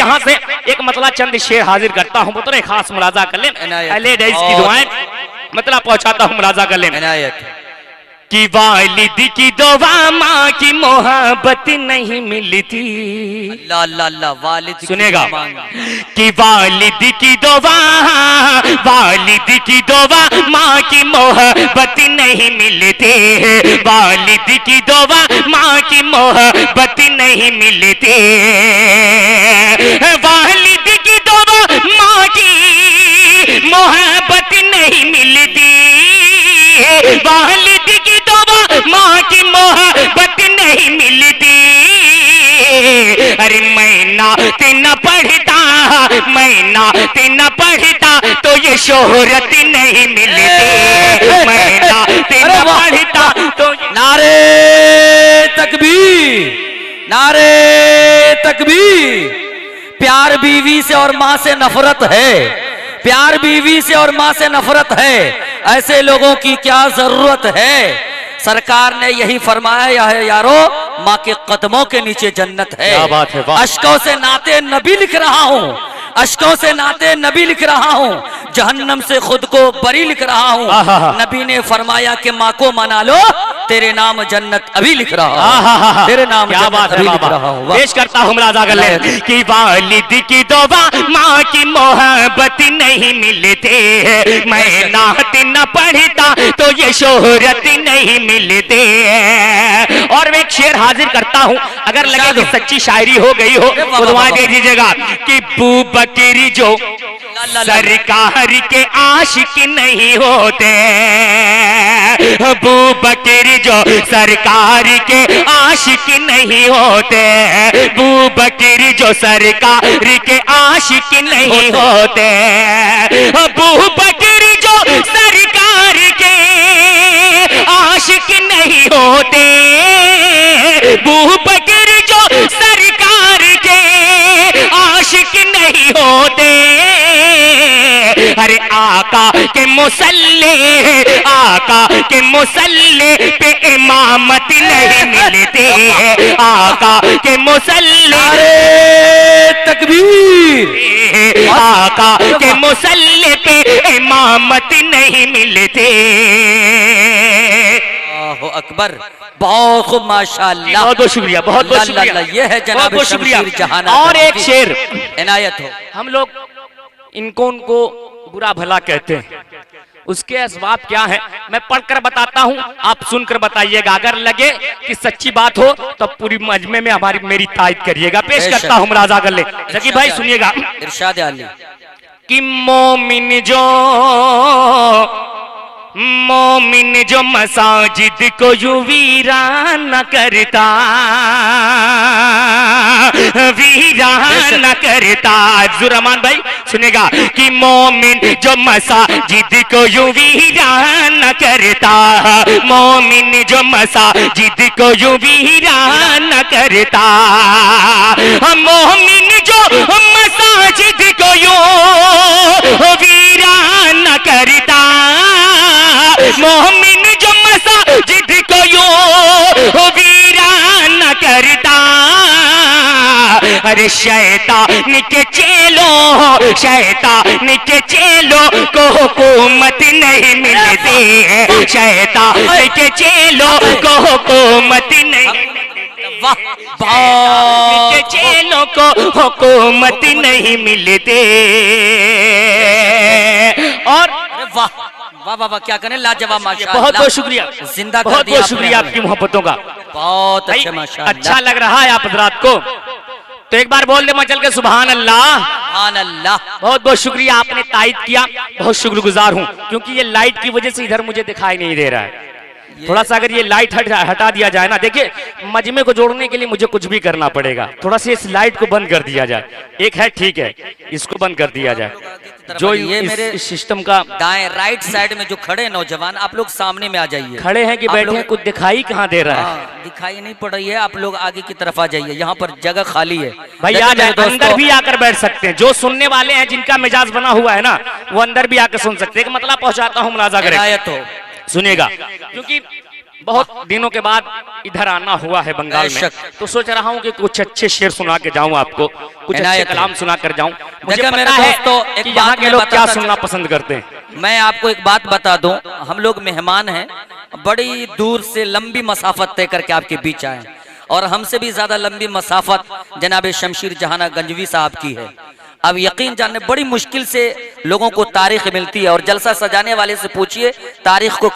यहाँ से एक मतलब चंद शेर हाजिर करता हूँ, पुत्र खास मुलाजा कर लें, अहले हदीस की दुआएं मतलब पहुंचाता हूँ, मुलाजा कर लें। कि वालिद की दुआ माँ की मोहब्बत नहीं मिलती, अल्लाह अल्लाह अल्लाह, वालिद सुनेगा कि वालिद की दुआ, वालिद की दुआ माँ की मोहब्बत नहीं मिलती, वालिद की दुआ माँ की मोहब्बत नहीं मिलती, वालिद की दुआ माँ की मोहब्बत नहीं मिलती, वालिद की दुआ माँ की मोहब्बत नहीं मिलती। अरे मैं नात न पढ़ता, मैं नात न पढ़ता तो ये शोहरत नहीं मिलती, मैं नात न पढ़ता तो नारे तकबीर, नारे तकबीर। प्यार बीवी से और माँ से नफरत है, प्यार बीवी से और माँ से नफरत है, ऐसे लोगों की क्या जरूरत है। सरकार ने यही फरमाया है यारो, माँ के कदमों के नीचे जन्नत है। क्या बात है, अश्कों से नाते नबी लिख रहा हूँ, अश्कों से नाते नबी लिख रहा हूँ, जहन्नम से खुद को बरी लिख रहा हूँ। नबी ने फरमाया कि माँ को मना लो, तेरे नाम जन्नत अभी लिख रहा हूँ, तेरे नाम क्या बात है लिख रहा हूँ। पेश करता हूँ मुलाजा कर ले कि वालिद की दुआ माँ की मोहब्बत नहीं मिलते, मैं नात न पढ़ता तो ये शोहरत नहीं मिलते। और मैं एक शेर हाजिर करता हूँ, अगर लगे कि सच्ची शायरी हो गई हो तो दुआ दे दीजिएगा कि बू बकरी जो सरकार के आशिक नहीं होते, बू बकरी जो सरकार के आशिक नहीं होते, बू बकरी जो सरकार के आशिक नहीं होते, बू बकरी जो सरकार के आशिक नहीं होते, बू बकरी जो सरकार के आशिक नहीं होते। अरे आका के मुसल्ले, आका के मुसल्ले पे इमामत नहीं मिलती है, आका के मुसल्ले तकबीर, आका के मुसल्ले पे इमामत नहीं मिलती। अल्लाहु अकबर, बहुत खूब माशाअल्लाह, बहुत बहुत शुक्रिया, बहुत बहुत शुक्रिया, ये है जनाब बहुत शुक्रिया। जहाना। और एक शेर इनायत हो, हम लोग इनको बुरा भला कहते हैं, उसके असबाब क्या है मैं पढ़कर बताता हूँ, आप सुनकर बताइएगा, अगर लगे कि सच्ची बात हो तो पूरी मजमे में हमारी मेरी तायद करिएगा। पेश करता हूँ मुलाजा कर ले जकी भाई, सुनिएगा। इरशाद आली कि मोमिन जो मसाजिद को यूं वीरान न करता, वीरान न करता। जुरमान भाई सुनेगा कि मोमिन जो मसाजिद को यूं वीरान न करता, मोमिन जो मसाजिद को यूं वीरान न करता, मोमिन जो मसाजिद को यूं वीरान न करता, मोमिन जो मसाजिद को यूं वीरान न करता। अरे शैतान के चेलों, शैतान के चेलों को हुकूमत नहीं मिलती है, शैतान के चेलों को हुकूमत नहीं, के चेलों को हुकूमत नहीं मिलती। और वाह वाह वाह, क्या करें, लाजवाब माशाअल्लाह, बहुत बहुत शुक्रिया, जिंदा बहुत बहुत शुक्रिया आपकी मोहब्बतों का, बहुत अच्छा माशाअल्लाह। अच्छा लग रहा है आप हजरात को, तो एक बार बोल दे मचल के सुभान अल्लाह, सुभान अल्लाह। बहुत बहुत शुक्रिया, आपने तायद किया, बहुत शुक्रगुजार हूँ, क्योंकि ये लाइट की वजह से इधर मुझे दिखाई नहीं दे रहा है। थोड़ा सा अगर ये लाइट हटा दिया जाए ना, देखिए मजमे को जोड़ने के लिए मुझे कुछ भी करना पड़ेगा, थोड़ा सा इस लाइट को बंद कर दिया जाए, एक है ठीक है, इसको बंद कर दिया जाए, जो ये मेरे इस सिस्टम का दाएं राइट साइड में जो खड़े नौजवान, आप लोग सामने में आ जाइए। खड़े हैं कि बैठे हैं, कुछ दिखाई कहाँ दे रहा है, दिखाई नहीं पड़ रही है, आप लोग आगे की तरफ आ जाइए, यहाँ पर जगह खाली है भाई, आ जाए, अंदर भी आकर बैठ सकते हैं, जो सुनने वाले हैं जिनका मिजाज बना हुआ है ना, वो अंदर भी आकर सुन सकते हैं। मतलब पहुंचाता हूँ मुलाजा करें, इनायत हो, सुनेगा, क्योंकि बहुत दिनों के बाद इधर आना हुआ है बंगाल में, तो सोच रहा हूँ कि कुछ अच्छे शेर सुना के जाऊँ आपको, कुछ अच्छे कलाम सुना कर जाऊँ। मुझे पता है कि यहाँ के लोग क्या सुनना पसंद करते हैं। मैं आपको एक बात बता दूं, हम लोग मेहमान हैं, बड़ी दूर से लंबी मसाफत तय करके आपके बीच आए, और हमसे भी ज्यादा लंबी मसाफत जनाब शमशीर जहाना गंजवी साहब की है। अब यकीन जानने, बड़ी मुश्किल से लोगों को तारीख मिलती है, और जलसा सजाने वाले से पूछिए तारीख को